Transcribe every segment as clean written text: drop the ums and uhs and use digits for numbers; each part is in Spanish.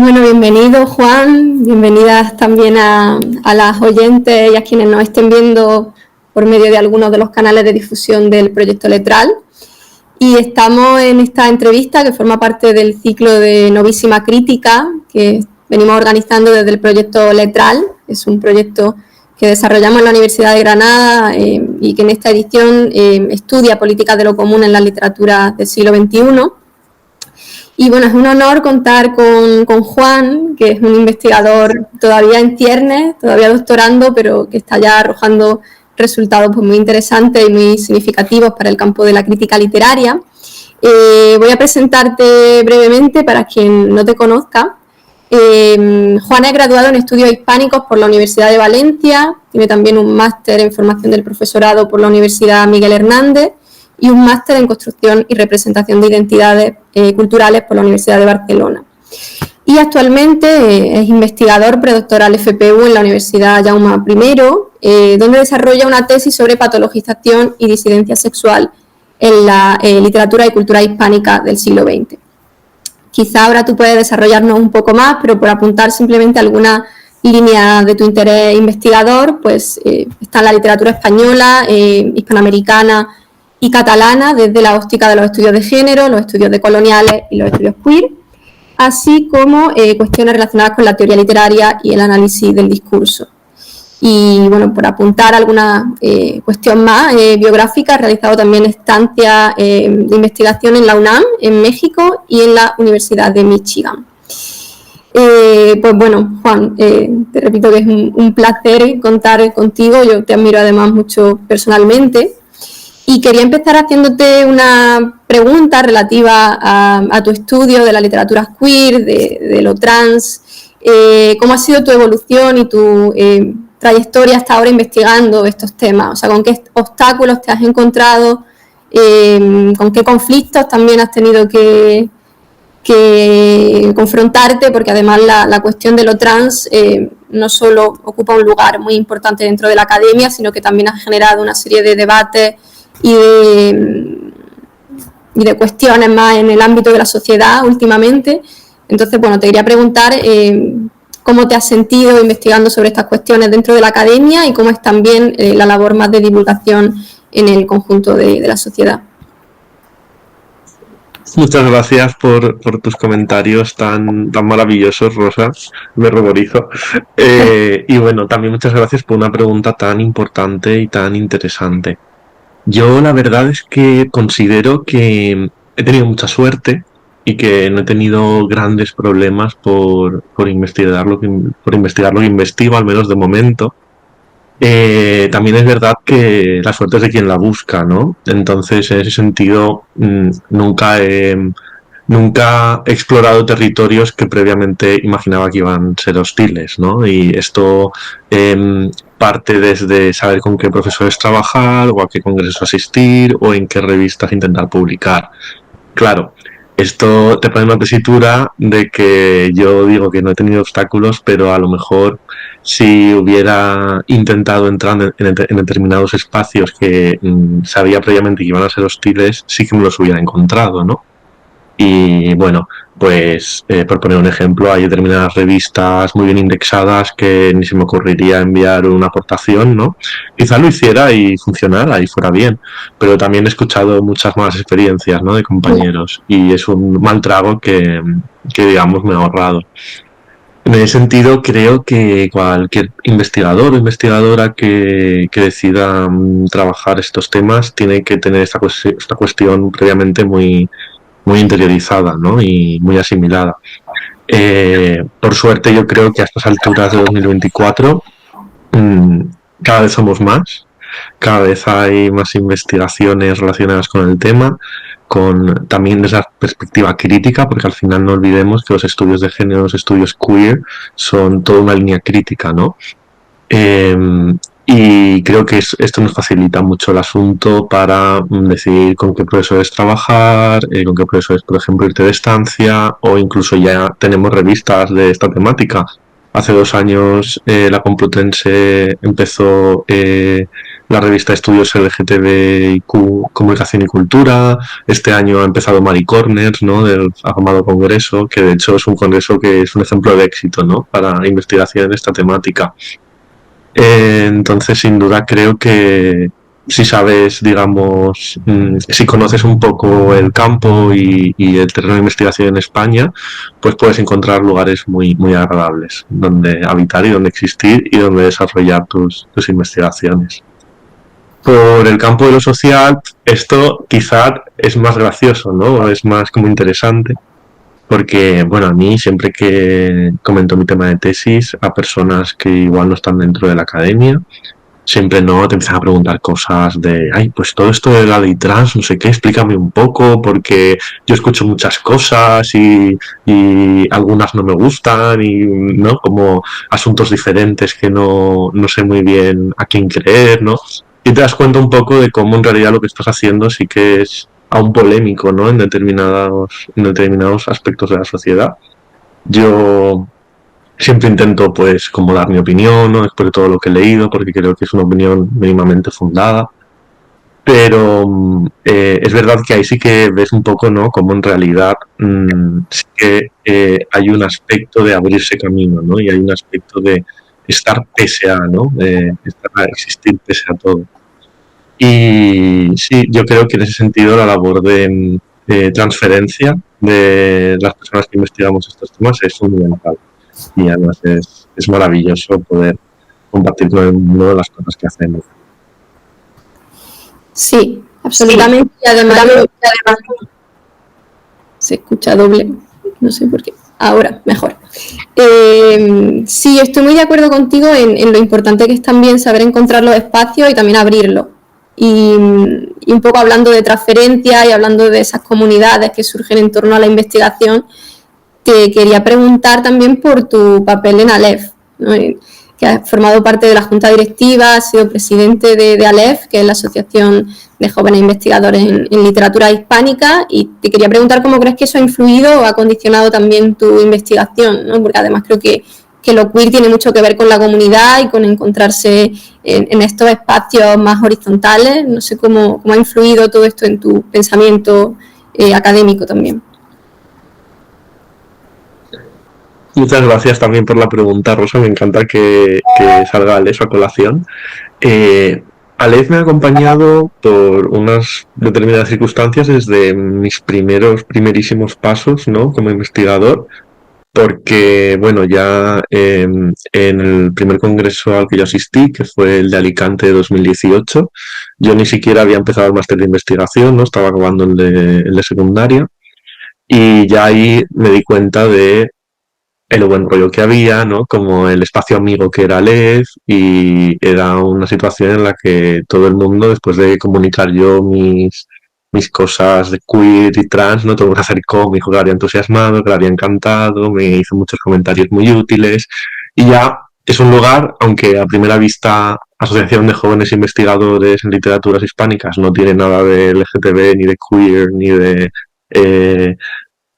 Bueno, bienvenido Juan, bienvenidas también a las oyentes y a quienes nos estén viendo por medio de algunos de los canales de difusión del proyecto Letral. Y estamos en esta entrevista que forma parte del ciclo de Novísima Crítica que venimos organizando desde el proyecto Letral. Es un proyecto que desarrollamos en la Universidad de Granada y que en esta edición estudia políticas de lo común en la literatura del siglo XXI. Y bueno, es un honor contar con Juan, que es un investigador todavía en ciernes, todavía doctorando, pero que está ya arrojando resultados pues, muy interesantes y muy significativos para el campo de la crítica literaria. Voy a presentarte brevemente para quien no te conozca. Juan es graduado en Estudios Hispánicos por la Universidad de Valencia, tiene también un máster en Formación del Profesorado por la Universidad Miguel Hernández y un máster en Construcción y Representación de Identidades Culturales por la Universidad de Barcelona. Y actualmente es investigador predoctoral FPU en la Universidad Jaume I, donde desarrolla una tesis sobre patologización y disidencia sexual en la literatura y cultura hispánica del siglo XX. Quizá ahora tú puedes desarrollarnos un poco más, pero por apuntar simplemente alguna línea de tu interés investigador, pues está la literatura española, hispanoamericana y catalana, desde la óptica de los estudios de género, los estudios decoloniales y los estudios queer, así como cuestiones relacionadas con la teoría literaria y el análisis del discurso. Y bueno, por apuntar alguna cuestión más biográfica, ha realizado también estancias de investigación en la UNAM, en México, y en la Universidad de Michigan. Pues bueno, Juan, te repito que es un placer contar contigo, yo te admiro además mucho personalmente. Y quería empezar haciéndote una pregunta relativa a tu estudio de la literatura queer, de lo trans. ¿Cómo ha sido tu evolución y tu trayectoria hasta ahora investigando estos temas? O sea, ¿con qué obstáculos te has encontrado? ¿Con qué conflictos también has tenido que confrontarte? Porque además la cuestión de lo trans no solo ocupa un lugar muy importante dentro de la academia, sino que también ha generado una serie de debates y de cuestiones más en el ámbito de la sociedad últimamente. Entonces, bueno, te quería preguntar cómo te has sentido investigando sobre estas cuestiones dentro de la academia y cómo es también la labor más de divulgación en el conjunto de la sociedad. Muchas gracias por tus comentarios tan maravillosos, Rosa. Me ruborizo. Y bueno, también muchas gracias por una pregunta tan importante y tan interesante. Yo la verdad es que considero que he tenido mucha suerte y que no he tenido grandes problemas por investigar lo que investigo, al menos de momento. También es verdad que la suerte es de quien la busca, ¿no? Entonces, en ese sentido, nunca he explorado territorios que previamente imaginaba que iban a ser hostiles, ¿no? Y esto parte desde saber con qué profesores trabajar, o a qué congresos asistir, o en qué revistas intentar publicar. Claro, esto te pone una tesitura de que yo digo que no he tenido obstáculos, pero a lo mejor si hubiera intentado entrar en determinados espacios que sabía previamente que iban a ser hostiles, sí que me los hubiera encontrado, ¿no? Y bueno, pues por poner un ejemplo, hay determinadas revistas muy bien indexadas que ni se me ocurriría enviar una aportación, ¿no? Quizá lo hiciera y funcionara y fuera bien, pero también he escuchado muchas malas experiencias, ¿no? De compañeros, y es un mal trago que digamos me he ahorrado. En ese sentido, creo que cualquier investigador o investigadora que decida trabajar estos temas tiene que tener esta cuestión previamente muy interiorizada, ¿no? Y muy asimilada. Por suerte, yo creo que a estas alturas de 2024 cada vez somos más, cada vez hay más investigaciones relacionadas con el tema, también desde la perspectiva crítica, porque al final no olvidemos que los estudios de género, los estudios queer, son toda una línea crítica, ¿no? Y creo que esto nos facilita mucho el asunto para decidir con qué profesores trabajar, con qué profesores, por ejemplo, irte de estancia, o incluso ya tenemos revistas de esta temática. Hace 2 años la Complutense empezó la revista Estudios LGTBIQ, Comunicación y Cultura. Este año ha empezado Marie Corners, ¿no? Del afamado congreso, que de hecho es un congreso que es un ejemplo de éxito, ¿no? Para investigación en esta temática. Entonces, sin duda, creo que si sabes, digamos, si conoces un poco el campo y el terreno de investigación en España, pues puedes encontrar lugares muy, muy agradables donde habitar y donde existir y donde desarrollar tus investigaciones. Por el campo de lo social, esto quizá es más gracioso, ¿no? Es más como interesante, porque, bueno, a mí siempre que comento mi tema de tesis a personas que igual no están dentro de la academia, siempre no te empiezan a preguntar cosas de, ay, pues todo esto de la ley trans, no sé qué, explícame un poco, porque yo escucho muchas cosas y algunas no me gustan y, ¿no? Como asuntos diferentes que no sé muy bien a quién creer, ¿no? Y te das cuenta un poco de cómo en realidad lo que estás haciendo sí que es aún polémico, ¿no? En determinados aspectos de la sociedad. Yo siempre intento, pues, como dar mi opinión, ¿no? Después de todo lo que he leído, porque creo que es una opinión mínimamente fundada. Pero es verdad que ahí sí que ves un poco, ¿no? Como en realidad sí que hay un aspecto de abrirse camino, ¿no? Y hay un aspecto de estar pese a, ¿no? Estar a existir pese a todo. Y sí, yo creo que en ese sentido la labor de transferencia de las personas que investigamos estos temas es fundamental. Y además es maravilloso poder compartir con el mundo las cosas que hacemos. Sí, absolutamente. Y además se escucha doble, no sé por qué. Ahora, mejor. Sí, estoy muy de acuerdo contigo en lo importante que es también saber encontrar los espacios y también abrirlos. Y un poco hablando de transferencia y hablando de esas comunidades que surgen en torno a la investigación, te quería preguntar también por tu papel en Aleph, ¿no? Que has formado parte de la Junta Directiva, has sido presidente de Aleph, que es la Asociación de Jóvenes Investigadores en Literatura Hispánica, y te quería preguntar cómo crees que eso ha influido o ha condicionado también tu investigación, ¿no? Porque además creo que lo queer tiene mucho que ver con la comunidad y con encontrarse en estos espacios más horizontales. No sé cómo ha influido todo esto en tu pensamiento académico también. Muchas gracias también por la pregunta, Rosa. Me encanta que salga Alex a colación. Alex me ha acompañado por unas determinadas circunstancias desde mis primerísimos pasos, ¿no? Como investigador, porque, bueno, ya en el primer congreso al que yo asistí, que fue el de Alicante de 2018, yo ni siquiera había empezado el máster de investigación, ¿no? Estaba acabando el de secundaria, y ya ahí me di cuenta de el buen rollo que había, ¿no? Como el espacio amigo que era Aleph, y era una situación en la que todo el mundo, después de comunicar yo mis cosas de queer y trans, ¿no? Todo el mundo se acercó, me dijo que lo había entusiasmado, que lo había encantado, me hizo muchos comentarios muy útiles, y ya es un lugar, aunque a primera vista Asociación de Jóvenes Investigadores en Literaturas Hispánicas no tiene nada de LGTB, ni de queer, ni de eh,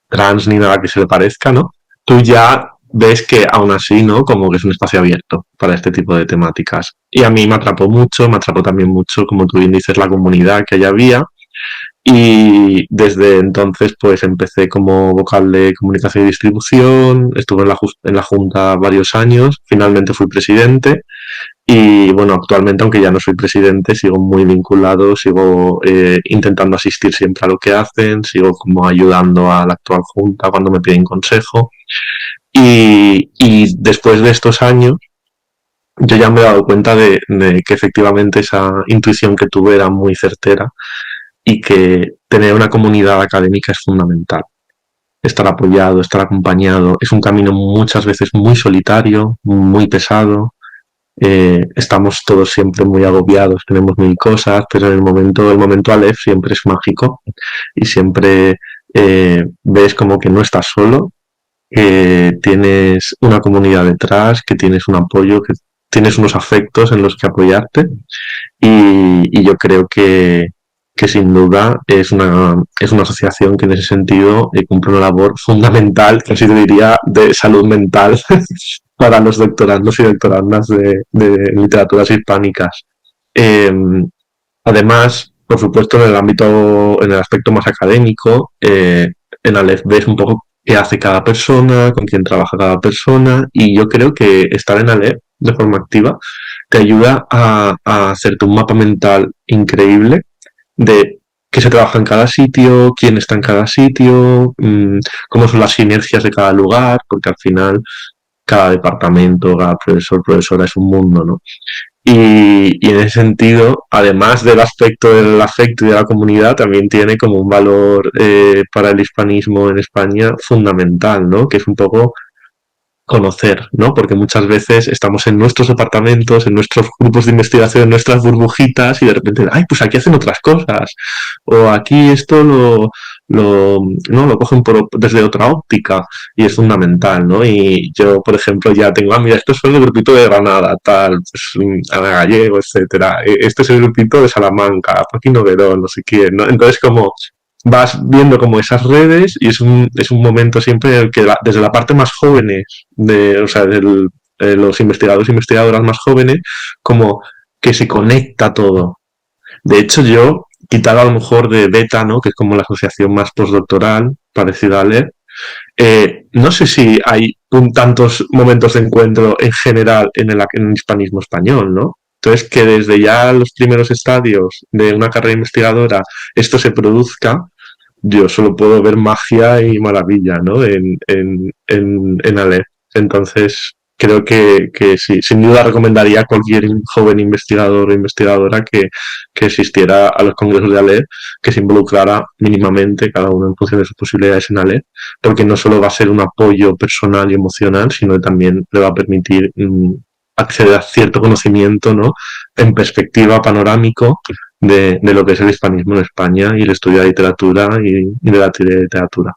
trans, ni nada que se le parezca, ¿no? Tú ya ves que aún así, ¿no? Como que es un espacio abierto para este tipo de temáticas. Y a mí me atrapó también mucho, como tú bien dices, la comunidad que allá había. Y desde entonces, pues empecé como vocal de comunicación y distribución, estuve en la Junta varios años, finalmente fui presidente. Y bueno, actualmente, aunque ya no soy presidente, sigo muy vinculado, sigo intentando asistir siempre a lo que hacen, sigo como ayudando a la actual Junta cuando me piden consejo. Y después de estos años, yo ya me he dado cuenta de que efectivamente esa intuición que tuve era muy certera y que tener una comunidad académica es fundamental. Estar apoyado, estar acompañado. Es un camino muchas veces muy solitario, muy pesado. Estamos todos siempre muy agobiados, tenemos mil cosas, pero en el momento Aleph siempre es mágico y siempre ves como que no estás solo, que tienes una comunidad detrás, que tienes un apoyo, que tienes unos afectos en los que apoyarte, y yo creo que sin duda es una asociación que en ese sentido cumple una labor fundamental, casi te diría, de salud mental para los doctorandos y doctorandas de literaturas hispánicas. Eh, Además, por supuesto, en el aspecto más académico, en Aleph ves un poco qué hace cada persona, con quién trabaja cada persona, y yo creo que estar en Aleph de forma activa te ayuda a hacerte un mapa mental increíble de qué se trabaja en cada sitio, quién está en cada sitio, cómo son las sinergias de cada lugar, porque al final cada departamento, cada profesor, profesora es un mundo, ¿no? Y en ese sentido, además del aspecto del afecto y de la comunidad, también tiene como un valor para el hispanismo en España fundamental, ¿no? Que es un poco conocer, ¿no? Porque muchas veces estamos en nuestros departamentos, en nuestros grupos de investigación, en nuestras burbujitas y de repente, ay, pues aquí hacen otras cosas. O aquí esto ¿no? Lo cogen desde otra óptica y es fundamental, ¿no? Y yo, por ejemplo, ya tengo, mira, esto es el grupito de Granada, tal, pues, Ana Gallego, etcétera. Este es el grupito de Salamanca, Joaquín Noguerón, no sé quién, ¿no? Entonces, como vas viendo como esas redes y es un momento siempre en el que desde la parte más jóvenes, o sea, los investigadores e investigadoras más jóvenes, como que se conecta todo. De hecho, yo, quitado a lo mejor de Beta, ¿no? Que es como la asociación más postdoctoral, parecida a LER, no sé si hay tantos momentos de encuentro en general en el hispanismo español, ¿no? Entonces, que desde ya los primeros estadios de una carrera investigadora esto se produzca, yo solo puedo ver magia y maravilla, ¿no? En Aleph. Entonces, creo que sí, sin duda recomendaría a cualquier joven investigador o investigadora que asistiera a los congresos de Aleph, que se involucrara mínimamente, cada uno en función de sus posibilidades en Aleph, porque no solo va a ser un apoyo personal y emocional, sino que también le va a permitir acceder a cierto conocimiento, ¿no? En perspectiva panorámico de lo que es el hispanismo en España y el estudio de literatura y de la teoría de literatura.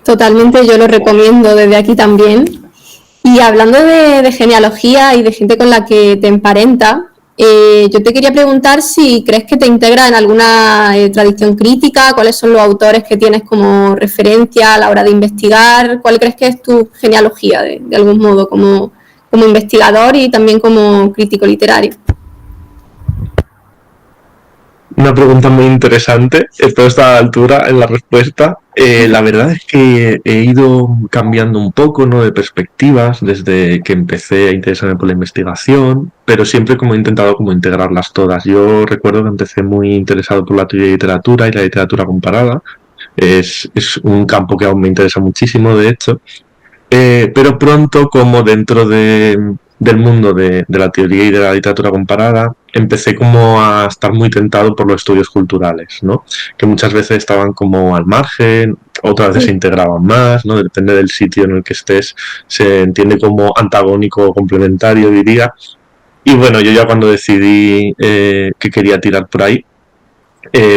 Totalmente, yo lo recomiendo desde aquí también. Y hablando de genealogía y de gente con la que te emparenta, yo te quería preguntar si crees que te integra en alguna tradición crítica, cuáles son los autores que tienes como referencia a la hora de investigar, cuál crees que es tu genealogía de algún modo como investigador y también como crítico literario. Una pregunta muy interesante. Esto está a la altura en la respuesta. La verdad es que he ido cambiando un poco, ¿no? De perspectivas desde que empecé a interesarme por la investigación, pero siempre como he intentado como integrarlas todas. Yo recuerdo que empecé muy interesado por la teoría de literatura y la literatura comparada. Es un campo que aún me interesa muchísimo, de hecho. Pero pronto, como dentro del mundo de la teoría y de la literatura comparada, empecé como a estar muy tentado por los estudios culturales, ¿no? Que muchas veces estaban como al margen, otras veces se integraban más, ¿no? Depende del sitio en el que estés, se entiende como antagónico o complementario, diría. Y bueno, yo ya cuando decidí que quería tirar por ahí,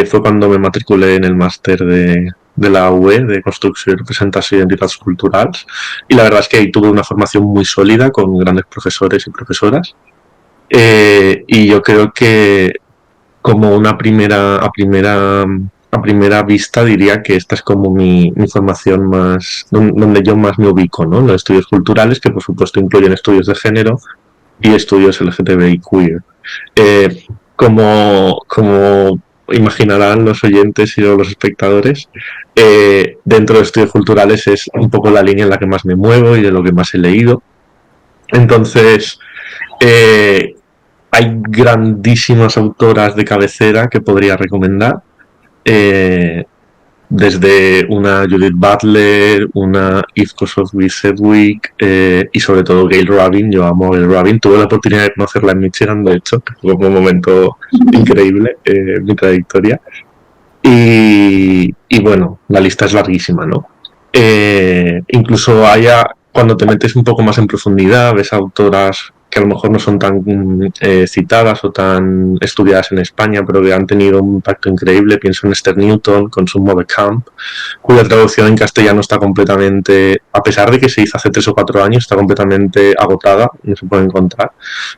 fue cuando me matriculé en el máster de la UE, de Construcció i Representació d'Identitats Culturals, y la verdad es que ahí tuve una formación muy sólida con grandes profesores y profesoras, y yo creo que como a primera vista diría que esta es como mi formación más, donde yo más me ubico, ¿no? Los estudios culturales, que por supuesto incluyen estudios de género y estudios LGTBI queer. Como imaginarán los oyentes y los espectadores, dentro de estudios culturales es un poco la línea en la que más me muevo y de lo que más he leído. Entonces, eh, hay grandísimas autoras de cabecera que podría recomendar. Eh, Desde una Judith Butler, una Eve Kosofsky-Sedgwick y sobre todo Gail Rabin. Yo amo a Gail Rabin. Tuve la oportunidad de conocerla en Michigan, de hecho, que fue un momento increíble en mi trayectoria. Y bueno, la lista es larguísima, ¿no? Incluso cuando te metes un poco más en profundidad, ves autoras que a lo mejor no son tan citadas o tan estudiadas en España, pero que han tenido un impacto increíble. Pienso en Esther Newton con su Mode Camp, cuya traducción en castellano está completamente, a pesar de que se hizo hace 3 o 4 años, está completamente agotada, no se puede encontrar.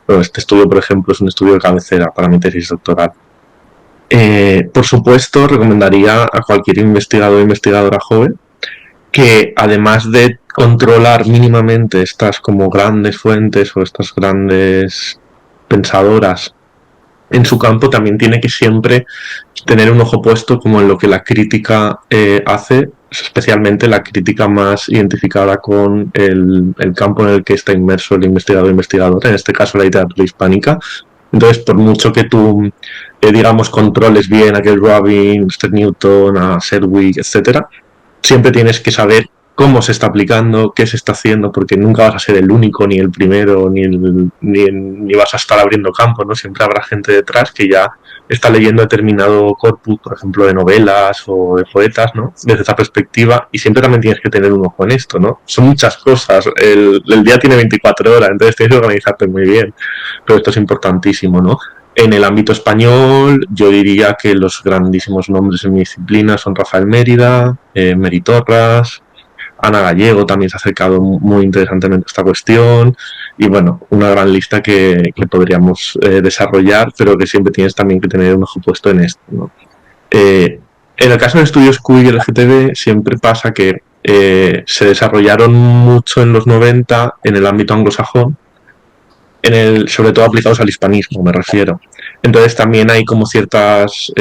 Pero este estudio, por ejemplo, es un estudio de cabecera para mi tesis doctoral. Por supuesto, recomendaría a cualquier investigador o investigadora joven que además de controlar mínimamente estas como grandes fuentes o estas grandes pensadoras en su campo, también tiene que siempre tener un ojo puesto como en lo que la crítica hace, especialmente la crítica más identificada con el campo en el que está inmerso el investigador o investigadora, en este caso la literatura hispánica. Entonces, por mucho que tú, digamos, controles bien a Gale Rubin, Seth Newton, a Sedgwick, etcétera, siempre tienes que saber cómo se está aplicando, qué se está haciendo, porque nunca vas a ser el único, ni el primero, ni vas a estar abriendo campo, ¿no? Siempre habrá gente detrás que ya está leyendo determinado corpus, por ejemplo, de novelas o de poetas, ¿no? Desde esa perspectiva, y siempre también tienes que tener un ojo en esto, ¿no? Son muchas cosas, el día tiene 24 horas, entonces tienes que organizarte muy bien, pero esto es importantísimo, ¿no? En el ámbito español, yo diría que los grandísimos nombres en mi disciplina son Rafael Mérida, Meri Torras, Ana Gallego también se ha acercado muy interesantemente a esta cuestión, y bueno, una gran lista que podríamos desarrollar, pero que siempre tienes también que tener un ojo puesto en esto, ¿no? En el caso de estudios QI y LGTB siempre pasa que se desarrollaron mucho en los 90 en el ámbito anglosajón, sobre todo aplicados al hispanismo, me refiero. Entonces también hay como ciertas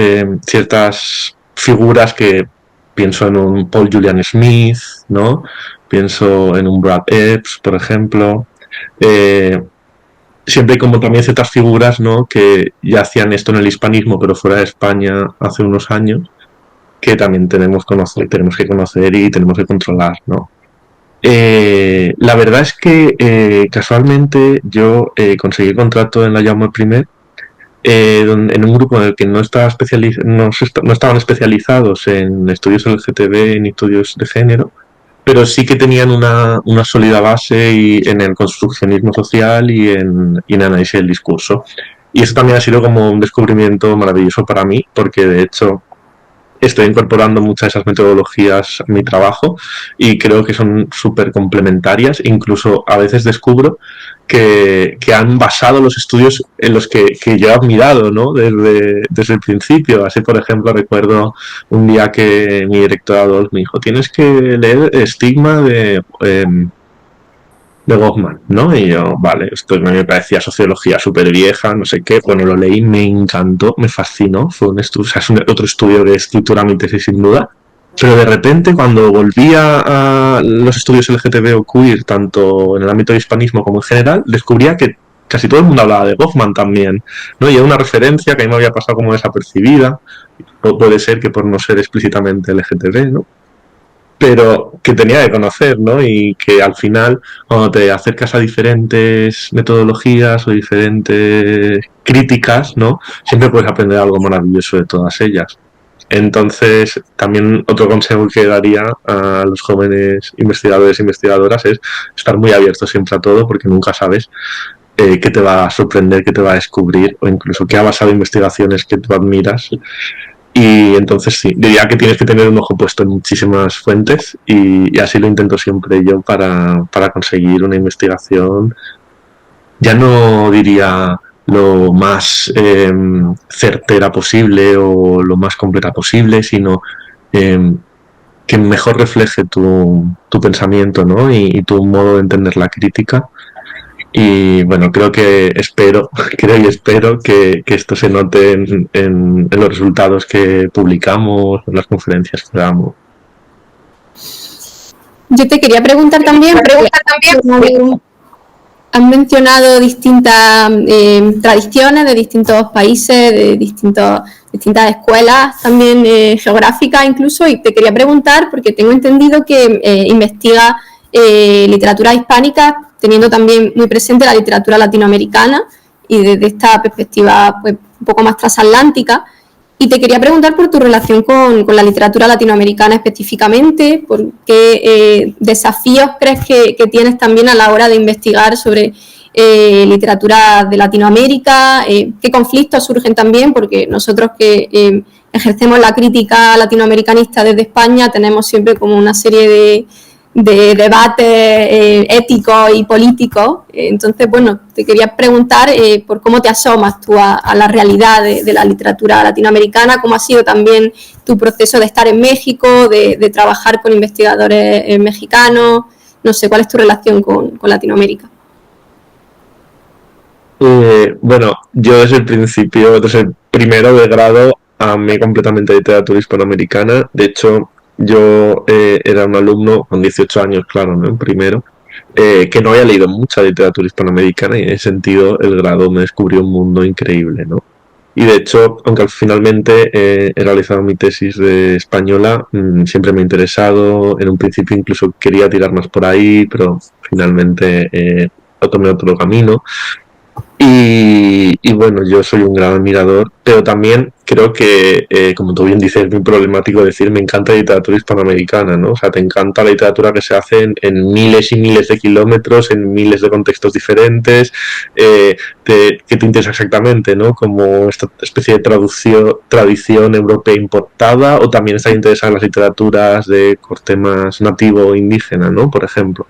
figuras que pienso en un Paul Julian Smith, ¿no? Pienso en un Brad Epps, por ejemplo. Siempre hay como también ciertas figuras, ¿no? Que ya hacían esto en el hispanismo, pero fuera de España hace unos años, que también tenemos que conocer y tenemos que controlar, ¿no? La verdad es que casualmente yo conseguí contrato en la Jaume I en un grupo en el que no estaban especializados en estudios LGTB ni estudios de género, pero sí que tenían una sólida base en el construccionismo social y en análisis del discurso. Y eso también ha sido como un descubrimiento maravilloso para mí, porque de hecho estoy incorporando muchas de esas metodologías a mi trabajo y creo que son súper complementarias. Incluso a veces descubro que han basado los estudios en los que yo he admirado, ¿no? Desde el principio. Así, por ejemplo, recuerdo un día que mi director me dijo, tienes que leer Estigma de Goffman, ¿no? Y yo, vale, esto me parecía sociología súper vieja, no sé qué. Bueno, lo leí, me encantó, me fascinó. Fue un estudio, o sea, es otro estudio de escritura, mi tesis sin duda. Pero de repente, cuando volví a los estudios LGTB o queer, tanto en el ámbito de hispanismo como en general, descubría que casi todo el mundo hablaba de Goffman también, ¿no? Y era una referencia que a mí me había pasado como desapercibida. Puede ser que por no ser explícitamente LGTB, ¿no? Pero que tenía que conocer, ¿no? Y que al final, cuando te acercas a diferentes metodologías o diferentes críticas, ¿no? Siempre puedes aprender algo maravilloso de todas ellas. Entonces, también otro consejo que daría a los jóvenes investigadores e investigadoras es estar muy abiertos siempre a todo, porque nunca sabes qué te va a sorprender, qué te va a descubrir, o incluso qué ha basado investigaciones que tú admiras. Y entonces sí, diría que tienes que tener un ojo puesto en muchísimas fuentes y así lo intento siempre yo para conseguir una investigación, ya no diría lo más certera posible o lo más completa posible, sino que mejor refleje tu pensamiento, ¿no? Y tu modo de entender la crítica. Y bueno, creo y espero que esto se note en los resultados que publicamos, en las conferencias que damos. Yo te quería preguntar también, han mencionado distintas tradiciones de distintos países, de distintas escuelas también geográficas incluso, y te quería preguntar, porque tengo entendido que investiga literatura hispánica, teniendo también muy presente la literatura latinoamericana y desde esta perspectiva pues, un poco más transatlántica. Y te quería preguntar por tu relación con la literatura latinoamericana específicamente, por qué desafíos crees que tienes también a la hora de investigar sobre literatura de Latinoamérica, qué conflictos surgen también, porque nosotros que ejercemos la crítica latinoamericanista desde España tenemos siempre como una serie de debates éticos y políticos. Entonces, bueno, te quería preguntar por cómo te asomas tú a la realidad de la literatura latinoamericana, cómo ha sido también tu proceso de estar en México, de trabajar con investigadores mexicanos, no sé, cuál es tu relación con Latinoamérica. Bueno, yo desde el principio, desde el primero de grado, amé completamente literatura hispanoamericana. De hecho, yo era un alumno con 18 años, claro, ¿no? En primero, que no había leído mucha literatura hispanoamericana y en ese sentido el grado me descubrió un mundo increíble, ¿no? Y de hecho, aunque finalmente he realizado mi tesis de española, siempre me ha interesado. En un principio incluso quería tirar más por ahí, pero finalmente tomé otro camino. Y bueno, yo soy un gran admirador, pero también creo que, como tú bien dices, es muy problemático decir me encanta la literatura hispanoamericana, ¿no? O sea, te encanta la literatura que se hace en miles y miles de kilómetros, en miles de contextos diferentes, que te interesa exactamente, ¿no? Como esta especie de tradición europea importada, o también estás interesado en las literaturas de corte más nativo o indígena, ¿no? Por ejemplo.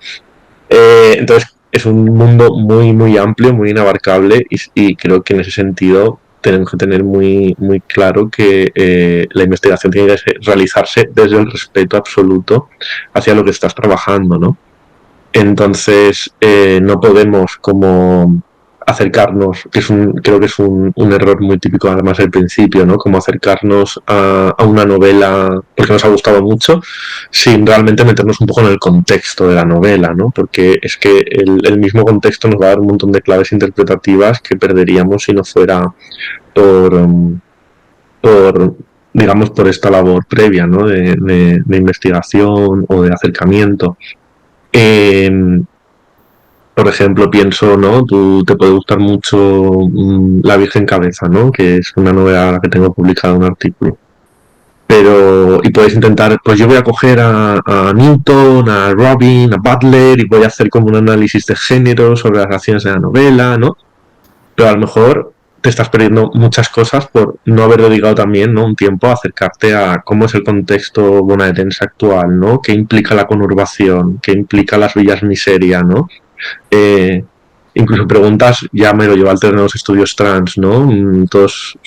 Entonces, es un mundo muy, muy amplio, muy inabarcable y creo que en ese sentido tenemos que tener muy, muy claro que la investigación tiene que realizarse desde el respeto absoluto hacia lo que estás trabajando, ¿no? Entonces, no podemos como acercarnos, creo que es un error muy típico además al principio, ¿no? Como acercarnos a una novela porque nos ha gustado mucho, sin realmente meternos un poco en el contexto de la novela, ¿no? Porque es que el mismo contexto nos va a dar un montón de claves interpretativas que perderíamos si no fuera por, por digamos, por esta labor previa, ¿no? De investigación o de acercamiento. Eh, por ejemplo, pienso, ¿no? Tú te puede gustar mucho La Virgen Cabeza, ¿no? Que es una novela que tengo publicada un artículo. Pero, y puedes intentar, pues yo voy a coger a Newton, a Robin, a Butler y voy a hacer como un análisis de género sobre las acciones de la novela, ¿no? Pero a lo mejor te estás perdiendo muchas cosas por no haber dedicado también, ¿no? Un tiempo a acercarte a cómo es el contexto bonaerense actual, ¿no? ¿Qué implica la conurbación? ¿Qué implica las villas miseria, ¿no? eh, Incluso preguntas, ya me lo lleva al terreno de los estudios trans, ¿no? Todos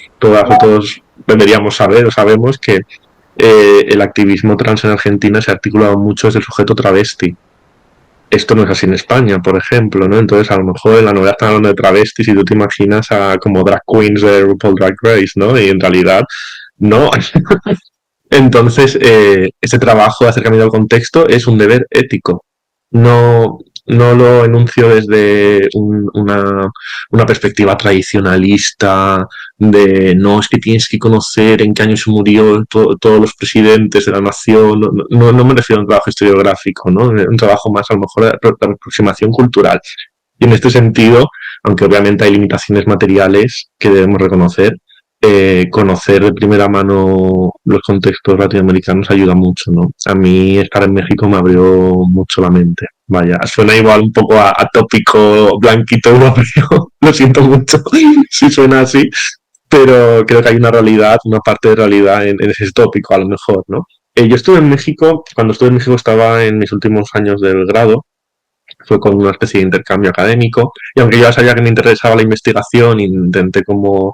deberíamos saber o sabemos que el activismo trans en Argentina se ha articulado mucho desde el sujeto travesti. Esto no es así en España, por ejemplo, ¿no? Entonces, a lo mejor en la novela están hablando de travestis y tú te imaginas a como drag queens de RuPaul Drag Race, ¿no? Y en realidad, no. Entonces, ese trabajo de acercamiento al contexto es un deber ético. No, no lo enuncio desde una perspectiva tradicionalista de no, es que tienes que conocer en qué año se murió todos los presidentes de la nación. No me refiero a un trabajo historiográfico, ¿no? Un trabajo más a lo mejor de aproximación cultural. Y en este sentido, aunque obviamente hay limitaciones materiales que debemos reconocer, conocer de primera mano los contextos latinoamericanos ayuda mucho, ¿no? A mí estar en México me abrió mucho la mente. Vaya, suena igual un poco a tópico blanquito europeo, lo siento mucho si suena así, pero creo que hay una realidad, una parte de realidad en ese tópico a lo mejor, ¿no? Yo estuve en México, cuando estuve en México estaba en mis últimos años del grado, fue con una especie de intercambio académico, y aunque yo ya sabía que me interesaba la investigación, intenté como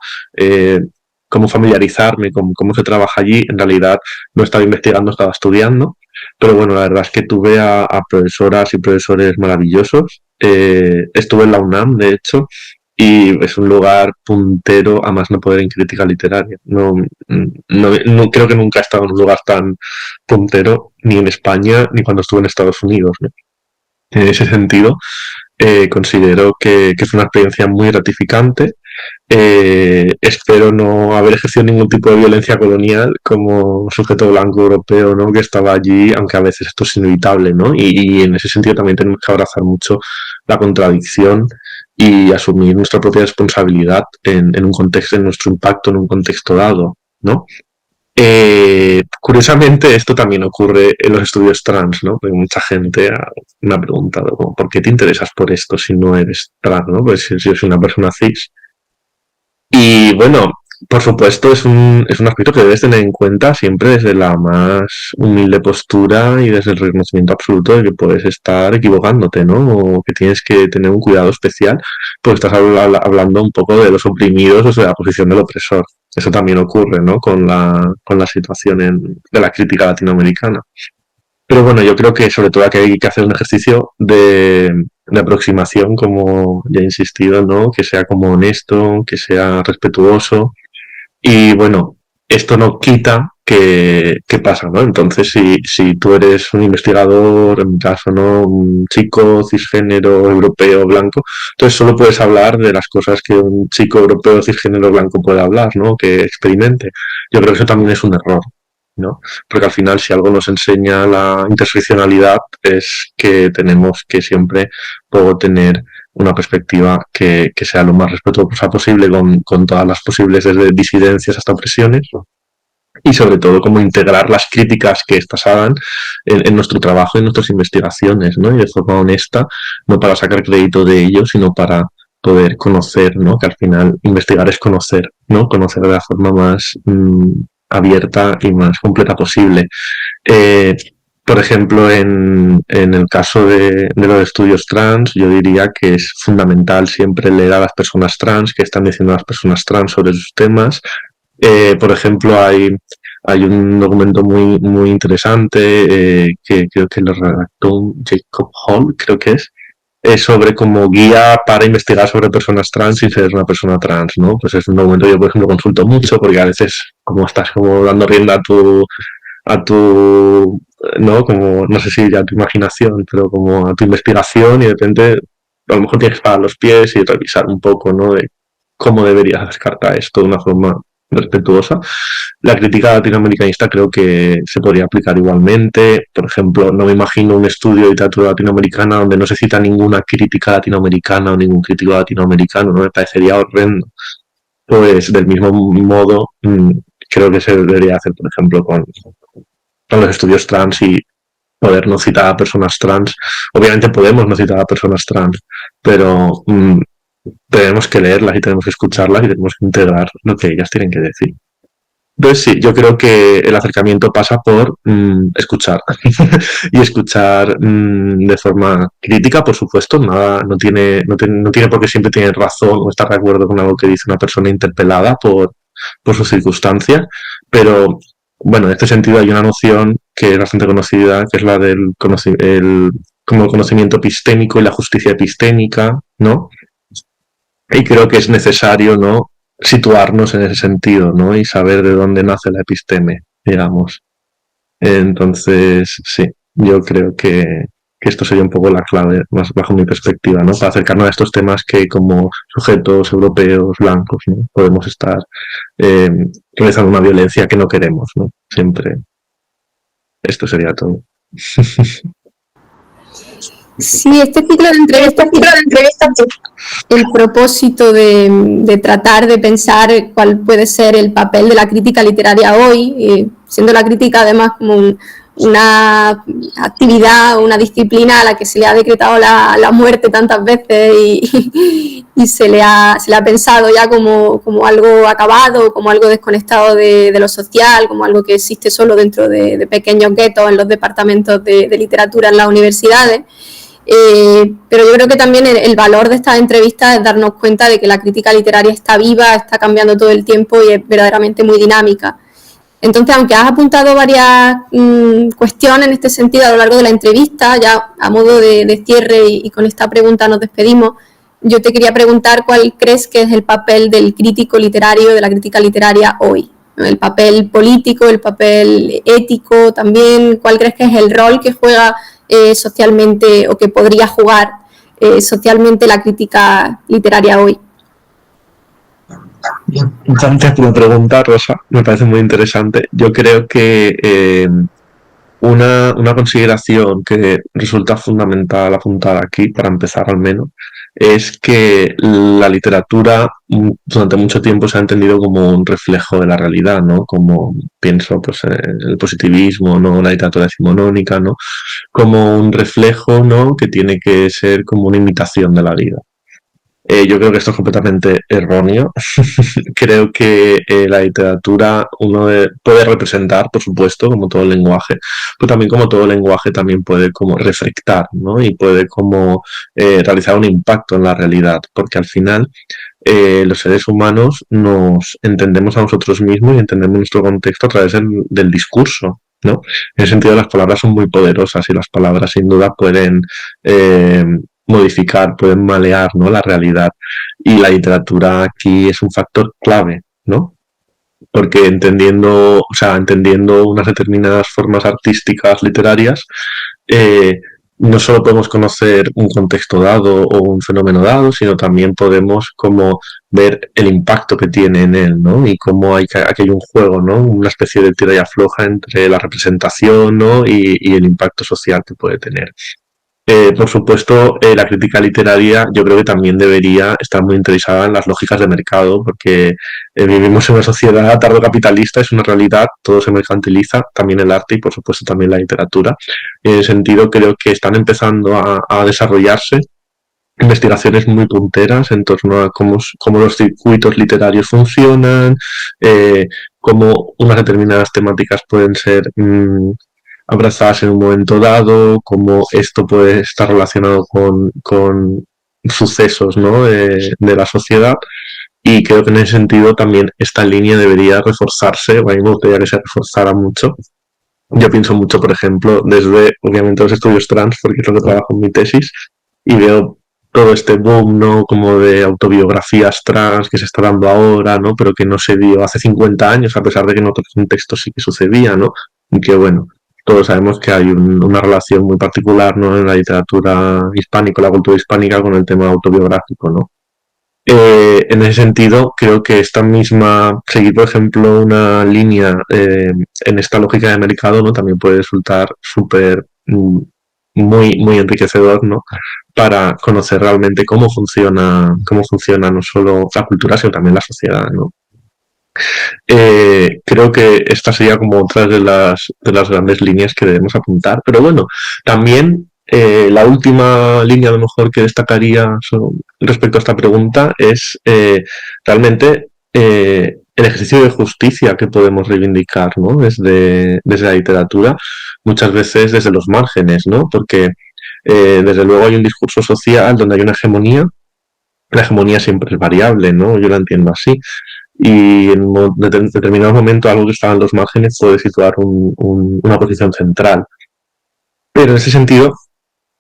cómo familiarizarme con cómo se trabaja allí. En realidad no estaba investigando, estaba estudiando, pero bueno, la verdad es que tuve a profesoras y profesores maravillosos. Estuve en la UNAM, de hecho, y es un lugar puntero a más no poder en crítica literaria. No creo que nunca he estado en un lugar tan puntero, ni en España, ni cuando estuve en Estados Unidos, ¿no? En ese sentido, considero que es una experiencia muy gratificante. Espero no haber ejercido ningún tipo de violencia colonial como sujeto blanco europeo, ¿no? Que estaba allí, aunque a veces esto es inevitable, ¿no? Y en ese sentido también tenemos que abrazar mucho la contradicción y asumir nuestra propia responsabilidad en un contexto, en nuestro impacto en un contexto dado, ¿no? Curiosamente, esto también ocurre en los estudios trans, ¿no? Porque mucha gente me ha preguntado, ¿por qué te interesas por esto si no eres trans, ¿no? Pues si yo soy una persona cis. Y bueno, por supuesto, es un aspecto que debes tener en cuenta siempre desde la más humilde postura y desde el reconocimiento absoluto de que puedes estar equivocándote, ¿no? O que tienes que tener un cuidado especial, pues estás hablando un poco de los oprimidos o de la posición del opresor. Eso también ocurre, ¿no? Con la situación de la crítica latinoamericana. Pero bueno, yo creo que sobre todo aquí hay que hacer un ejercicio de aproximación, como ya he insistido, ¿no? Que sea como honesto, que sea respetuoso. Y bueno, esto no quita que pasa, ¿no? Entonces, si tú eres un investigador, en mi caso, ¿no? Un chico cisgénero europeo blanco, entonces solo puedes hablar de las cosas que un chico europeo cisgénero blanco puede hablar, ¿no? Que experimente. Yo creo que eso también es un error, ¿no? Porque al final, si algo nos enseña la interseccionalidad, es que tenemos que siempre poder tener una perspectiva que sea lo más respetuosa posible con todas las posibles, desde disidencias hasta presiones, ¿no? Y sobre todo cómo integrar las críticas que éstas hagan en nuestro trabajo, en nuestras investigaciones, ¿no? Y de forma honesta, no para sacar crédito de ello, sino para poder conocer, ¿no? Que al final investigar es conocer, ¿no? Conocer de la forma más abierta y más completa posible. Eh, por ejemplo, en el caso de los estudios trans, yo diría que es fundamental siempre leer a las personas trans, que están diciendo las personas trans sobre sus temas. Por ejemplo, hay un documento muy interesante que creo que lo redactó Jacob Hall, creo que es sobre como guía para investigar sobre personas trans sin ser una persona trans, ¿no? Pues es un documento que yo, por ejemplo, consulto mucho porque a veces como estás como dando rienda a tu, ¿no? Como, no sé si a tu imaginación, pero como a tu investigación y de repente a lo mejor tienes que parar los pies y revisar un poco, ¿no? De cómo deberías descartar esto de una forma respetuosa. La crítica latinoamericanista creo que se podría aplicar igualmente. Por ejemplo, no me imagino un estudio de literatura latinoamericana donde no se cita ninguna crítica latinoamericana o ningún crítico latinoamericano, ¿no? Me parecería horrendo. Pues del mismo modo, creo que se debería hacer, por ejemplo, con los estudios trans y poder no citar a personas trans. Obviamente podemos no citar a personas trans, pero tenemos que leerlas y tenemos que escucharlas y tenemos que integrar lo que ellas tienen que decir. Entonces sí, yo creo que el acercamiento pasa por escuchar y escuchar de forma crítica, por supuesto, nada, no tiene por qué siempre tener razón o estar de acuerdo con algo que dice una persona interpelada por sus circunstancias, pero bueno, en este sentido hay una noción que es bastante conocida, que es la del como el conocimiento epistémico y la justicia epistémica, ¿no? Y creo que es necesario, ¿no? Situarnos en ese sentido, ¿no? Y saber de dónde nace la episteme, digamos. Entonces, sí, yo creo que esto sería un poco la clave, más bajo mi perspectiva, ¿no? Para acercarnos a estos temas que como sujetos europeos, blancos, ¿no? Podemos estar eh, realizando una violencia que no queremos, ¿no? Siempre. Esto sería todo. Sí, este ciclo de entrevistas, el propósito de tratar de pensar cuál puede ser el papel de la crítica literaria hoy, siendo la crítica además como una actividad, una disciplina a la que se le ha decretado la muerte tantas veces y se le ha pensado ya como algo acabado, como algo desconectado de lo social, como algo que existe solo dentro de pequeños guetos en los departamentos de literatura en las universidades. Pero yo creo que también el valor de estas entrevistas es darnos cuenta de que la crítica literaria está viva, está cambiando todo el tiempo y es verdaderamente muy dinámica. Entonces, aunque has apuntado varias cuestiones en este sentido a lo largo de la entrevista, ya a modo de cierre y con esta pregunta nos despedimos, yo te quería preguntar cuál crees que es el papel del crítico literario, de la crítica literaria hoy. El papel político, el papel ético también, ¿cuál crees que es el rol que juega socialmente o que podría jugar socialmente la crítica literaria hoy? Gracias por la pregunta, Rosa. Me parece muy interesante. Yo creo que una consideración que resulta fundamental apuntar aquí, para empezar al menos, es que la literatura durante mucho tiempo se ha entendido como un reflejo de la realidad, ¿no? Como pienso pues en el positivismo, ¿no? La literatura decimonónica, ¿no? Como un reflejo, ¿no? Que tiene que ser como una imitación de la vida. Yo creo que esto es completamente erróneo. Creo que la literatura puede representar, por supuesto, como todo lenguaje, pero también como todo lenguaje también puede como reflectar, ¿no? Y puede como realizar un impacto en la realidad, porque al final los seres humanos nos entendemos a nosotros mismos y entendemos nuestro contexto a través del discurso, ¿no? En ese sentido, las palabras son muy poderosas y las palabras sin duda pueden modificar, pueden malear, ¿no?, la realidad. Y la literatura aquí es un factor clave, ¿no? Porque entendiendo unas determinadas formas artísticas literarias, eh, no solo podemos conocer un contexto dado o un fenómeno dado, sino también podemos como ver el impacto que tiene en él, ¿no? Y cómo aquí hay un juego, ¿no? Una especie de tira y afloja entre la representación, ¿no?, y el impacto social que puede tener. Por supuesto, la crítica literaria yo creo que también debería estar muy interesada en las lógicas de mercado, porque vivimos en una sociedad tardocapitalista, es una realidad, todo se mercantiliza, también el arte y por supuesto también la literatura. En ese sentido, creo que están empezando a desarrollarse investigaciones muy punteras en torno a cómo los circuitos literarios funcionan, cómo unas determinadas temáticas pueden ser abrazadas en un momento dado, cómo esto puede estar relacionado con sucesos, ¿no?, de la sociedad. Y creo que en ese sentido también esta línea debería reforzarse, o a mí me gustaría que se reforzara mucho. Yo pienso mucho, por ejemplo, desde obviamente los estudios trans, porque es lo que trabajo en mi tesis, y veo todo este boom, ¿no?, como de autobiografías trans que se está dando ahora, ¿no?, pero que no se dio hace 50 años, a pesar de que en otros contextos sí que sucedía, ¿no? Y que, bueno, todos sabemos que hay una relación muy particular, ¿no?, en la literatura hispánica, la cultura hispánica, con el tema autobiográfico, ¿no? En ese sentido, creo que seguir por ejemplo una línea en esta lógica de mercado, ¿no?, también puede resultar súper, muy, muy enriquecedor, ¿no?, para conocer realmente cómo funciona no solo la cultura, sino también la sociedad, ¿no? Creo que esta sería como otra de las grandes líneas que debemos apuntar. Pero bueno, también la última línea a lo mejor que destacaría respecto a esta pregunta es realmente el ejercicio de justicia que podemos reivindicar, ¿no?, desde la literatura, muchas veces desde los márgenes, ¿no? Porque desde luego hay un discurso social donde hay una hegemonía. La hegemonía siempre es variable, ¿no? Yo la entiendo así. Y en determinado momento algo que estaba en los márgenes puede situar una posición central. Pero en ese sentido,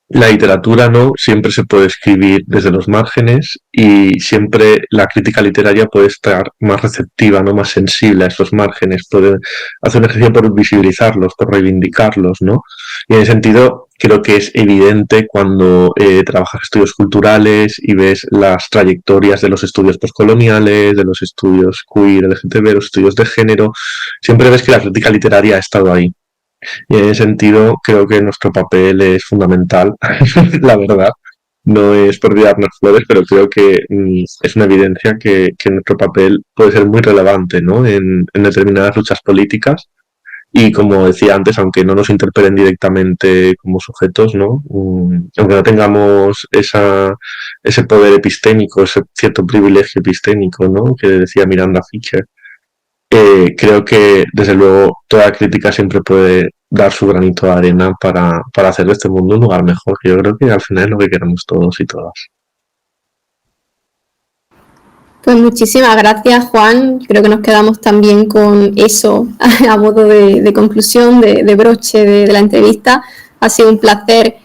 la literatura no siempre se puede escribir desde los márgenes, y siempre la crítica literaria puede estar más receptiva, no más sensible a esos márgenes, puede hacer un ejercicio por visibilizarlos, por reivindicarlos, ¿no? Y en ese sentido creo que es evidente cuando trabajas estudios culturales y ves las trayectorias de los estudios postcoloniales, de los estudios queer, LGTB, de los estudios de género, siempre ves que la crítica literaria ha estado ahí. Y en ese sentido, creo que nuestro papel es fundamental, la verdad. No es por tirarnos flores, pero creo que es una evidencia que nuestro papel puede ser muy relevante, ¿no?, en determinadas luchas políticas. Y como decía antes, aunque no nos interpelen directamente como sujetos, ¿no?, aunque no tengamos ese poder epistémico, ese cierto privilegio epistémico, ¿no?, que decía Miranda Fischer, creo que desde luego toda crítica siempre puede dar su granito de arena para hacer de este mundo un lugar mejor. Yo creo que al final es lo que queremos todos y todas. Pues muchísimas gracias, Juan. Creo que nos quedamos también con eso a modo de conclusión, de broche de la entrevista. Ha sido un placer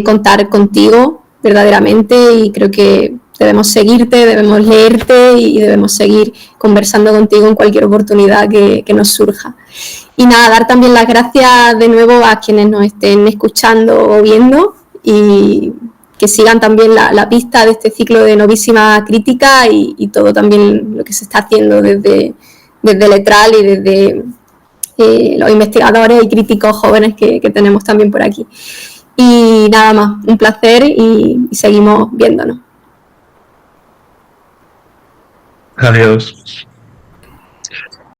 contar contigo verdaderamente, y creo que debemos seguirte, debemos leerte y debemos seguir conversando contigo en cualquier oportunidad que nos surja. Y nada, dar también las gracias de nuevo a quienes nos estén escuchando o viendo, y que sigan también la pista de este ciclo de Novísima Crítica y todo también lo que se está haciendo desde Letral y desde los investigadores y críticos jóvenes que tenemos también por aquí. Y nada más, un placer y seguimos viéndonos. Adiós.